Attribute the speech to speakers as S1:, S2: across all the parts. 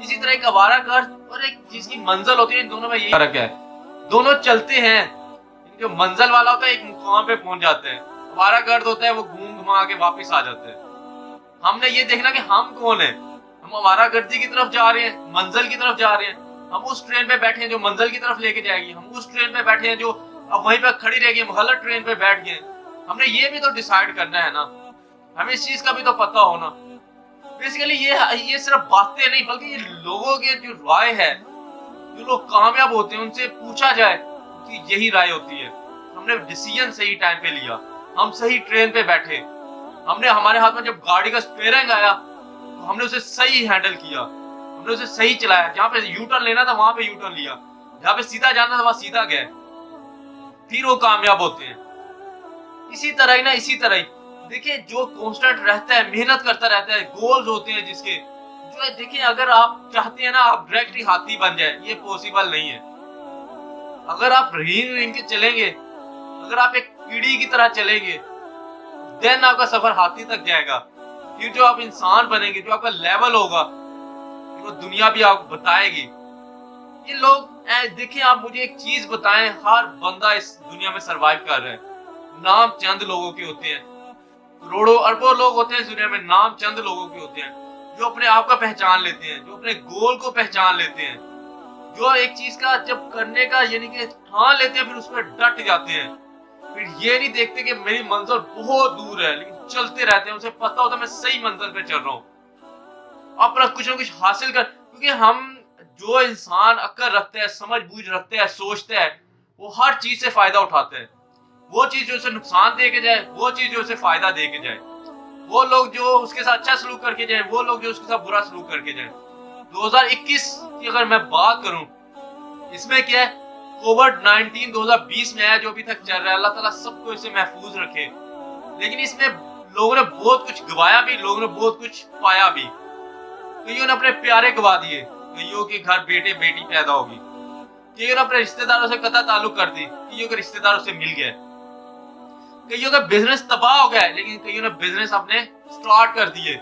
S1: इसी तरह एक आवारा गर्द और एक जिसकी मंजिल होती है, इन दोनों में यही फर्क है। दोनों चलते हैं, जो मंजिल वाला होता है एक मुकाम पे पहुंच जाते हैं, आवारा गर्द होता है वो घूम घुमा के वापस आ जाते हैं। हमने ये देखना कि हम कौन है, हम आवारा गर्दी की तरफ जा रहे हैं, मंजिल की तरफ जा रहे हैं, हम उस ट्रेन पे बैठे हैं जो मंजिल की तरफ लेके जाएगी, हम उस ट्रेन पे बैठे हैं जो अब वहीं पे खड़ी रहेगी, हम गलत ट्रेन पे बैठ गए। हमने ये भी तो डिसाइड करना है ना, हमें इस चीज का भी तो पता होना। बेसिकली ये सिर्फ बातें नहीं बल्कि ये लोगों के जो राय है, जो लोग कामयाब होते हैं उनसे पूछा जाए कि यही राय होती है। हमने डिसीजन सही टाइम पे लिया, हम सही ट्रेन पे बैठे, हमने हमारे हाथ में जब गाड़ी का स्टीयरिंग आया तो हमने उसे सही हैंडल किया, हमने उसे सही चलाया। जहाँ पे यू टर्न लेना था वहां पे यू टर्न लिया, जहाँ पे सीधा जाना था वहां सीधा गए, फिर वो कामयाब होते हैं। इसी तरह ही ना, इसी तरह ही देखिए जो कांस्टेंट रहता है, मेहनत करता रहता है, गोल्स होते हैं जिसके, जो है देखिए अगर आप चाहते हैं ना आप डायरेक्ट ही हाथी बन जाए, ये पॉसिबल नहीं है। अगर आप रेंग रेंग के चलेंगे, अगर आप एक कीड़ी की तरह चलेंगे, देन आपका सफर हाथी तक जाएगा। फिर जो आप इंसान बनेंगे, जो आपका लेवल होगा, वो दुनिया भी आपको बताएगी। ये लोग देखिए, आप मुझे एक चीज बताएं, हर बंदा इस दुनिया में सरवाइव कर रहा है, नाम चंद लोगों के होते हैं, करोड़ों अरबों लोग होते हैं इस दुनिया में, नाम चंद लोगों के होते हैं जो अपने आप का पहचान लेते हैं, जो अपने गोल को पहचान लेते हैं, जो एक चीज का जब करने का यानी कि ठान लेते हैं, फिर उस पर डट जाते हैं। फिर ये नहीं देखते कि मेरी मंजिल बहुत दूर है, लेकिन चलते रहते हैं, उसे पता होता है मैं सही मंजिल पे चल रहा हूँ, अपना कुछ ना कुछ हासिल कर। क्योंकि हम जो इंसान अक्ल रखते हैं, समझ बूझ रखते हैं, सोचते हैं, वो हर चीज से फायदा उठाते हैं। वो चीज जो उसे नुकसान दे के जाए, वो चीज जो उसे फायदा दे के जाए, वो लोग जो उसके साथ अच्छा सलूक करके जाए, वो लोग जो उसके साथ बुरा सलूक करके जाए। 2021 की अगर मैं बात करूं, इसमें क्या है, कोविड-19 2020 में आया जो अभी तक चल रहा है, अल्लाह ताला सबको इसे महफूज रखे। लेकिन इसमें लोगों ने बहुत कुछ गवाया भी, लोगों ने बहुत कुछ पाया भी। कईयों ने अपने प्यारे गवा दिए, कईयों के घर बेटे बेटी पैदा होगी, कईयों ने अपने रिश्तेदारों से कतई ताल्लुक कर दी, कईयों के रिश्तेदारों से मिल गए, कईयों का बिजनेस तबाह हो गया, लेकिन कईयों ने बिजनेस अपने स्टार्ट कर दिए।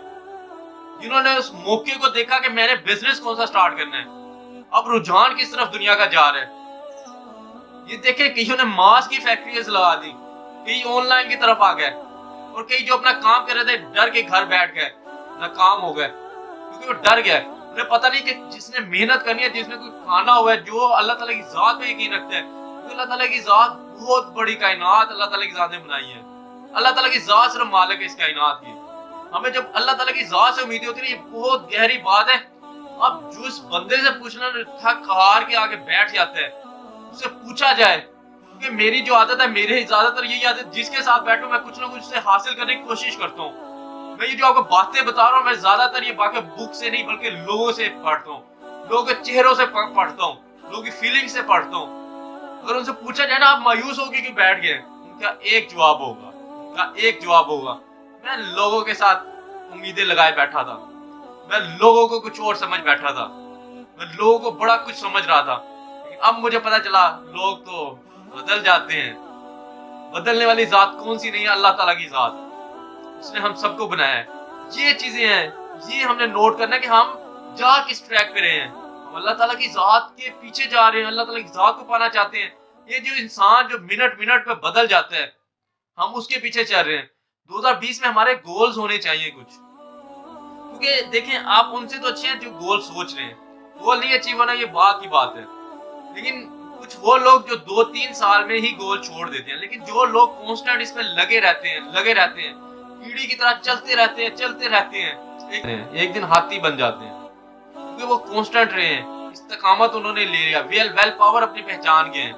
S1: जिन्होंने उस मौके को देखा कि मैंने बिजनेस कौन सा स्टार्ट करना है, अब रुझान किस तरफ दुनिया का जा रहा है, ये देखे। कईयों ने मास्क की फैक्ट्रीज लगा दी, कई ऑनलाइन की तरफ आ गए, और कई जो अपना काम कर रहे थे डर के घर बैठ गए, नाकाम हो गए, क्योंकि वो डर गए। उन्हें पता नहीं कि जिसने मेहनत करनी है, जिसने कोई खाना हुआ है, जो अल्लाह ताला की जात पे यकीन रखता है, तो अल्लाह ताला की जात बहुत बड़ी कायनात अल्लाह ताला की जात ने बनाई है। अल्लाह ताला की जात सिर्फ मालिक है इस कायनात की। हमें जब अल्लाह ताला की जात से उम्मीदें होती है, ये बहुत गहरी बात है। अब जो इस बंदे से पूछना थक हार के आगे बैठ जाता है, उससे पूछा जाए कि मेरी जो आदत है, मेरे ज्यादातर यही आदत, जिसके साथ बैठूं मैं कुछ ना कुछ से हासिल करने की कोशिश करता हूँ। मैं ये जो आपको बातें बता रहा हूँ, मैं ज्यादातर ये बाकी बुक से नहीं बल्कि लोगों से पढ़ता हूँ, लोगों के चेहरों से पढ़ता हूँ, लोगों की फीलिंग से पढ़ता हूँ। अगर उनसे पूछा जाए ना आप मायूस हो गए कि बैठ गए, उनका एक जवाब होगा, उनका एक जवाब होगा, मैं लोगों के साथ उम्मीदें लगाए बैठा था, मैं लोगों को कुछ और समझ बैठा था, मैं लोगों को बड़ा कुछ समझ रहा था। लेकिन अब मुझे पता चला लोग तो बदल जाते हैं। बदलने वाली जात कौन सी नहीं है, अल्लाह ताला की जात, उसने हम सबको बनाया है। ये चीजें हैं, ये हमने नोट करना है कि हम जा किस ट्रैक पे रहे हैं। हम अल्लाह ताला की जात के पीछे जा रहे हैं, अल्लाह ताला की जात को पाना चाहते हैं। ये जो इंसान जो मिनट मिनट पे बदल जाता है, हम उसके पीछे चल रहे हैं। 2020 में हमारे गोल्स होने चाहिए कुछ, क्योंकि देखें आप उनसे तो अच्छे हैं जो गोल सोच रहे हैं, गोल नहीं अचीव होना ये बात की बात है। लेकिन कुछ वो लोग जो 2-3 साल में ही गोल छोड़ देते हैं, लेकिन जो लोग कांस्टेंट इसमें लगे रहते हैं, कीड़ी की तरह चलते रहते हैं, एक दिन हाथी बन जाते हैं, क्योंकि वो कांस्टेंट रहे हैं, इस्तिकामत उन्होंने ले लिया, वेल पावर अपनी पहचान के हैं।